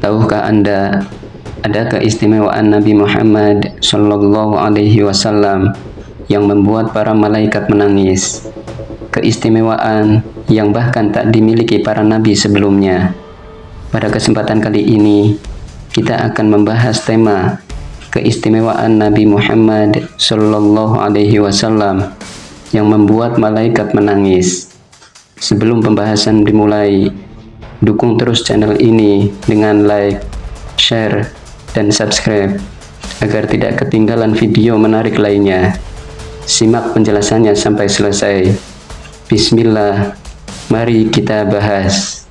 Tahukah Anda ada keistimewaan Nabi Muhammad Shallallahu Alaihi Wasallam yang membuat para malaikat menangis? Keistimewaan yang bahkan tak dimiliki para nabi sebelumnya. Pada kesempatan kali ini, kita akan membahas tema keistimewaan Nabi Muhammad Shallallahu Alaihi Wasallam yang membuat malaikat menangis. Sebelum pembahasan dimulai, dukung terus channel ini dengan like, share, dan subscribe agar tidak ketinggalan video menarik lainnya. Simak penjelasannya sampai selesai. Bismillah, mari kita bahas.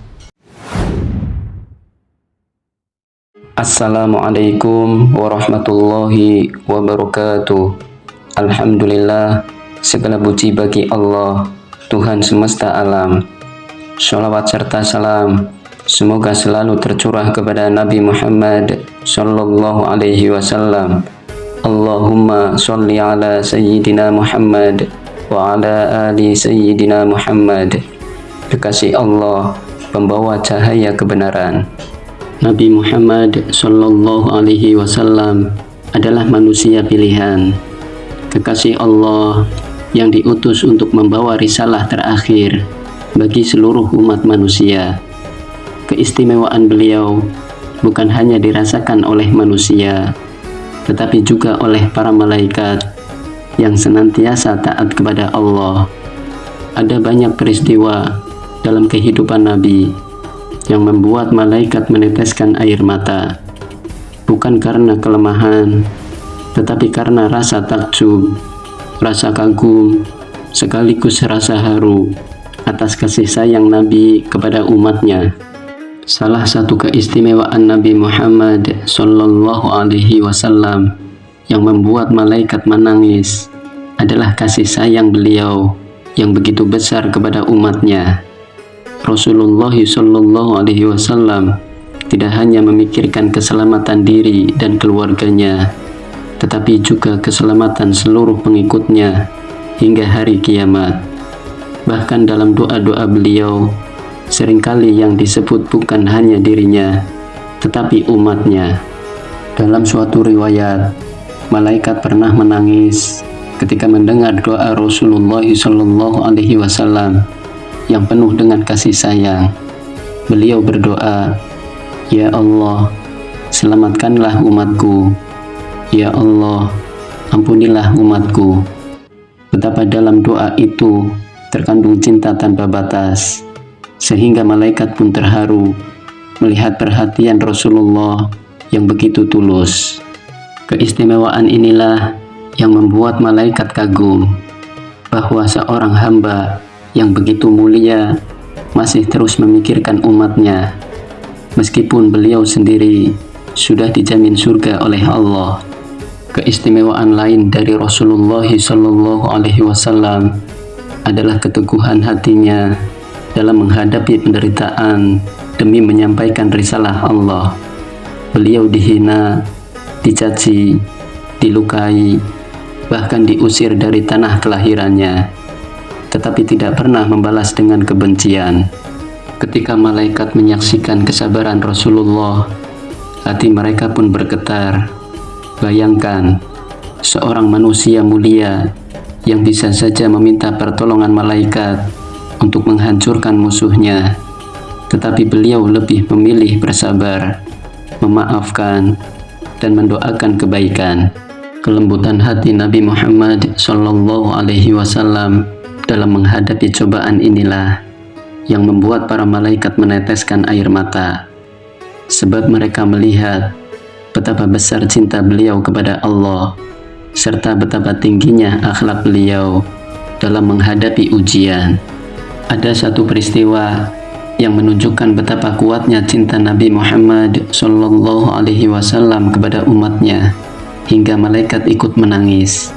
Assalamualaikum warahmatullahi wabarakatuh. Alhamdulillah, segala puji bagi Allah, Tuhan semesta alam. Sholawat serta salam semoga selalu tercurah kepada Nabi Muhammad Sallallahu Alaihi Wasallam. Allahumma sholli ala Sayyidina Muhammad wa ala ali Sayyidina Muhammad. Kekasih Allah, pembawa cahaya kebenaran. Nabi Muhammad Sallallahu Alaihi Wasallam adalah manusia pilihan, kekasih Allah yang diutus untuk membawa risalah terakhir bagi seluruh umat manusia. Keistimewaan beliau bukan hanya dirasakan oleh manusia, tetapi juga oleh para malaikat yang senantiasa taat kepada Allah. Ada banyak peristiwa dalam kehidupan Nabi yang membuat malaikat meneteskan air mata, bukan karena kelemahan, tetapi karena rasa takjub, rasa kagum, sekaligus rasa haru atas kasih sayang Nabi kepada umatnya. Salah satu keistimewaan Nabi Muhammad Sallallahu Alaihi Wasallam yang membuat malaikat menangis adalah kasih sayang beliau yang begitu besar kepada umatnya. Rasulullah Sallallahu Alaihi Wasallam tidak hanya memikirkan keselamatan diri dan keluarganya, tetapi juga keselamatan seluruh pengikutnya hingga hari kiamat. Bahkan dalam doa-doa beliau, seringkali yang disebut bukan hanya dirinya, tetapi umatnya. Dalam suatu riwayat, malaikat pernah menangis ketika mendengar doa Rasulullah Sallallahu Alaihi Wasallam yang penuh dengan kasih sayang. Beliau berdoa, "Ya Allah, selamatkanlah umatku. Ya Allah, ampunilah umatku." Betapa dalam doa itu terkandung cinta tanpa batas, sehingga malaikat pun terharu melihat perhatian Rasulullah yang begitu tulus. Keistimewaan inilah yang membuat malaikat kagum bahwa seorang hamba yang begitu mulia masih terus memikirkan umatnya, meskipun beliau sendiri sudah dijamin surga oleh Allah. Keistimewaan lain dari Rasulullah Sallallahu Alaihi Wasallam adalah keteguhan hatinya dalam menghadapi penderitaan demi menyampaikan risalah Allah. Beliau dihina, dicaci, dilukai, bahkan diusir dari tanah kelahirannya, tetapi tidak pernah membalas dengan kebencian. Ketika malaikat menyaksikan kesabaran Rasulullah, hati mereka pun bergetar. Bayangkan, seorang manusia mulia yang bisa saja meminta pertolongan malaikat untuk menghancurkan musuhnya, tetapi beliau lebih memilih bersabar, memaafkan, dan mendoakan kebaikan. Kelembutan hati Nabi Muhammad Sallallahu Alaihi Wasallam dalam menghadapi cobaan inilah yang membuat para malaikat meneteskan air mata, sebab mereka melihat betapa besar cinta beliau kepada Allah serta betapa tingginya akhlak beliau dalam menghadapi ujian. Ada satu peristiwa yang menunjukkan betapa kuatnya cinta Nabi Muhammad Sallallahu Alaihi Wasallam kepada umatnya hingga malaikat ikut menangis.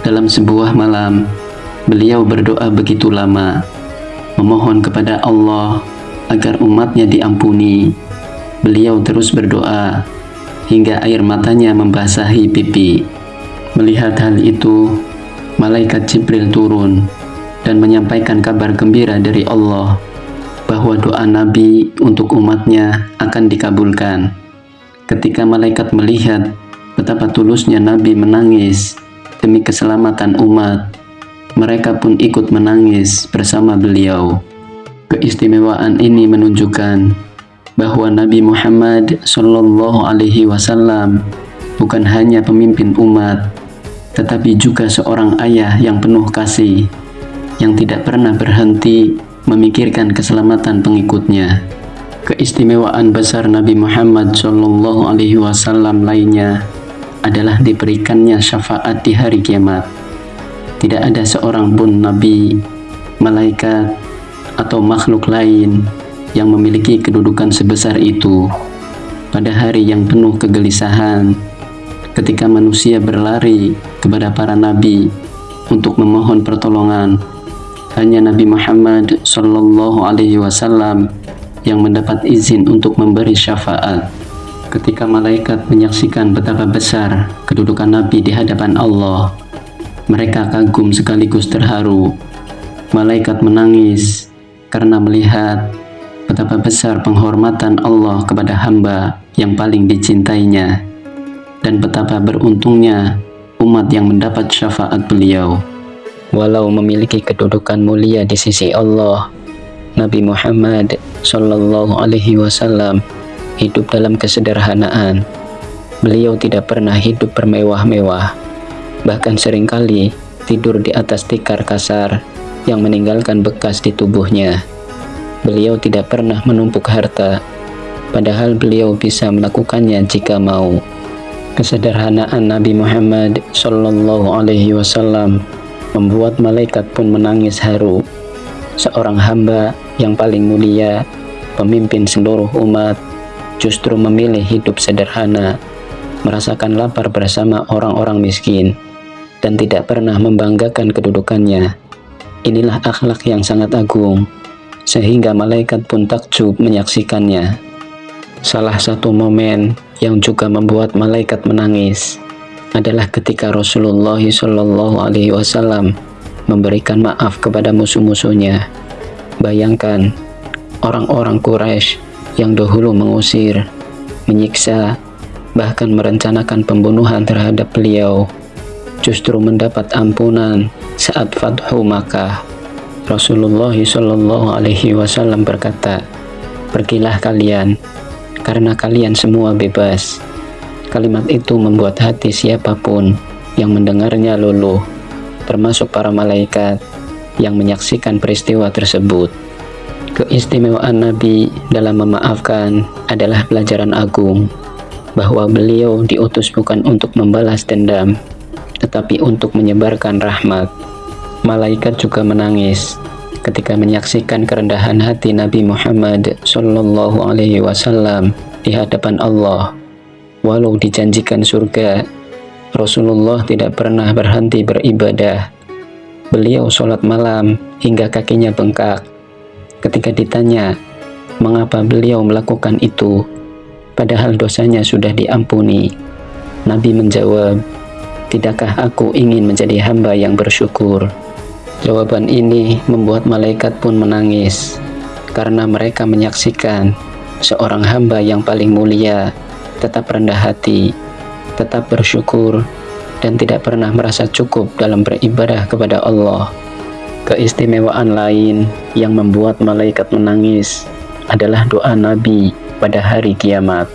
Dalam sebuah malam, beliau berdoa begitu lama, memohon kepada Allah agar umatnya diampuni. Beliau terus berdoa hingga air matanya membasahi pipi. Melihat hal itu, malaikat Jibril turun dan menyampaikan kabar gembira dari Allah bahwa doa Nabi untuk umatnya akan dikabulkan. Ketika malaikat melihat betapa tulusnya Nabi menangis demi keselamatan umat, mereka pun ikut menangis bersama beliau. Keistimewaan ini menunjukkan bahwa Nabi Muhammad SAW bukan hanya pemimpin umat, tetapi juga seorang ayah yang penuh kasih, yang tidak pernah berhenti memikirkan keselamatan pengikutnya. Keistimewaan besar Nabi Muhammad SAW lainnya adalah diberikannya syafaat di hari kiamat. Tidak ada seorang pun nabi, malaikat, atau makhluk lain yang memiliki kedudukan sebesar itu. Pada hari yang penuh kegelisahan, ketika manusia berlari kepada para nabi untuk memohon pertolongan, hanya Nabi Muhammad SAW yang mendapat izin untuk memberi syafaat. Ketika malaikat menyaksikan betapa besar kedudukan Nabi di hadapan Allah, mereka kagum sekaligus terharu. Malaikat menangis karena melihat betapa besar penghormatan Allah kepada hamba yang paling dicintainya, dan betapa beruntungnya umat yang mendapat syafaat beliau. Walau memiliki kedudukan mulia di sisi Allah, Nabi Muhammad SAW hidup dalam kesederhanaan. Beliau tidak pernah hidup bermewah-mewah, bahkan seringkali tidur di atas tikar kasar yang meninggalkan bekas di tubuhnya. Beliau tidak pernah menumpuk harta, padahal beliau bisa melakukannya jika mau. Kesederhanaan Nabi Muhammad SAW membuat malaikat pun menangis haru. Seorang hamba yang paling mulia, pemimpin seluruh umat, justru memilih hidup sederhana, merasakan lapar bersama orang-orang miskin, dan tidak pernah membanggakan kedudukannya. Inilah akhlak yang sangat agung, sehingga malaikat pun takjub menyaksikannya. Salah satu momen yang juga membuat malaikat menangis adalah ketika Rasulullah SAW memberikan maaf kepada musuh-musuhnya. Bayangkan, orang-orang Quraisy yang dahulu mengusir, menyiksa, bahkan merencanakan pembunuhan terhadap beliau, justru mendapat ampunan saat Fathu Makkah. Rasulullah SAW berkata, "Pergilah kalian, karena kalian semua bebas." Kalimat itu membuat hati siapapun yang mendengarnya luluh, termasuk para malaikat yang menyaksikan peristiwa tersebut. Keistimewaan Nabi dalam memaafkan adalah pelajaran agung, bahwa beliau diutus bukan untuk membalas dendam, tetapi untuk menyebarkan rahmat. Malaikat juga menangis ketika menyaksikan kerendahan hati Nabi Muhammad SAW di hadapan Allah. Walau dijanjikan surga, Rasulullah tidak pernah berhenti beribadah. Beliau sholat malam hingga kakinya bengkak. Ketika ditanya mengapa beliau melakukan itu, padahal dosanya sudah diampuni, Nabi menjawab, "Tidakkah aku ingin menjadi hamba yang bersyukur?" Jawaban ini membuat malaikat pun menangis, karena mereka menyaksikan seorang hamba yang paling mulia tetap rendah hati, tetap bersyukur, dan tidak pernah merasa cukup dalam beribadah kepada Allah. Keistimewaan lain yang membuat malaikat menangis adalah doa Nabi pada hari kiamat.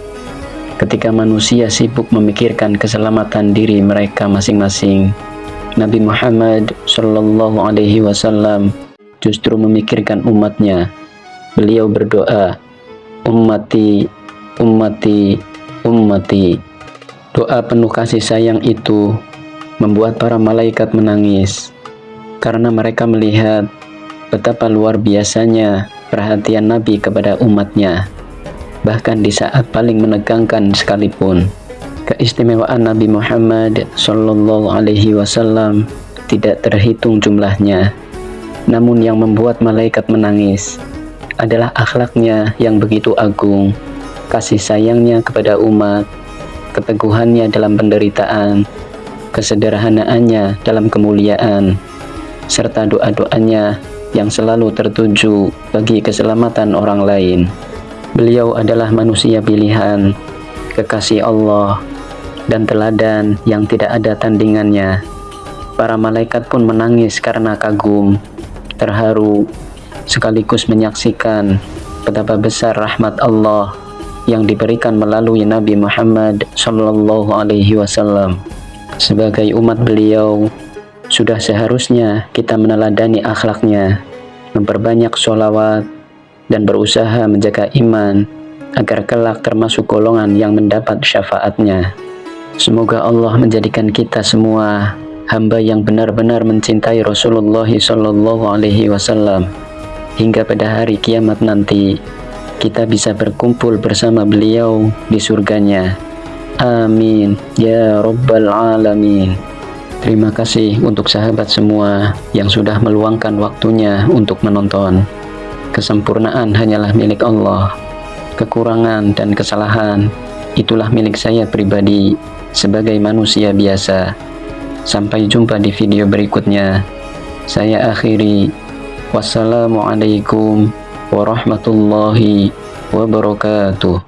Ketika manusia sibuk memikirkan keselamatan diri mereka masing-masing, Nabi Muhammad SAW justru memikirkan umatnya. Beliau berdoa, "Ummati, ummati, ummati." Doa penuh kasih sayang itu membuat para malaikat menangis, karena mereka melihat betapa luar biasanya perhatian Nabi kepada umatnya, bahkan di saat paling menegangkan sekalipun. Keistimewaan Nabi Muhammad SAW tidak terhitung jumlahnya, namun yang membuat malaikat menangis adalah akhlaknya yang begitu agung, kasih sayangnya kepada umat, keteguhannya dalam penderitaan, kesederhanaannya dalam kemuliaan, serta doa-doanya yang selalu tertuju bagi keselamatan orang lain. Beliau adalah manusia pilihan, kekasih Allah, dan teladan yang tidak ada tandingannya. Para malaikat pun menangis karena kagum, terharu, sekaligus menyaksikan betapa besar rahmat Allah yang diberikan melalui Nabi Muhammad Sallallahu Alaihi Wasallam. Sebagai umat beliau, sudah seharusnya kita meneladani akhlaknya, memperbanyak sholawat, dan berusaha menjaga iman agar kelak termasuk golongan yang mendapat syafaatnya. Semoga Allah menjadikan kita semua hamba yang benar-benar mencintai Rasulullah Sallallahu Alaihi Wasallam, hingga pada hari kiamat nanti kita bisa berkumpul bersama beliau di surganya. Amin ya Rabbal Alamin. Terima kasih untuk sahabat semua yang sudah meluangkan waktunya untuk menonton. Kesempurnaan hanyalah milik Allah. Kekurangan dan kesalahan itulah milik saya pribadi sebagai manusia biasa. Sampai jumpa di video berikutnya. Saya akhiri. Wassalamualaikum warahmatullahi wabarakatuh.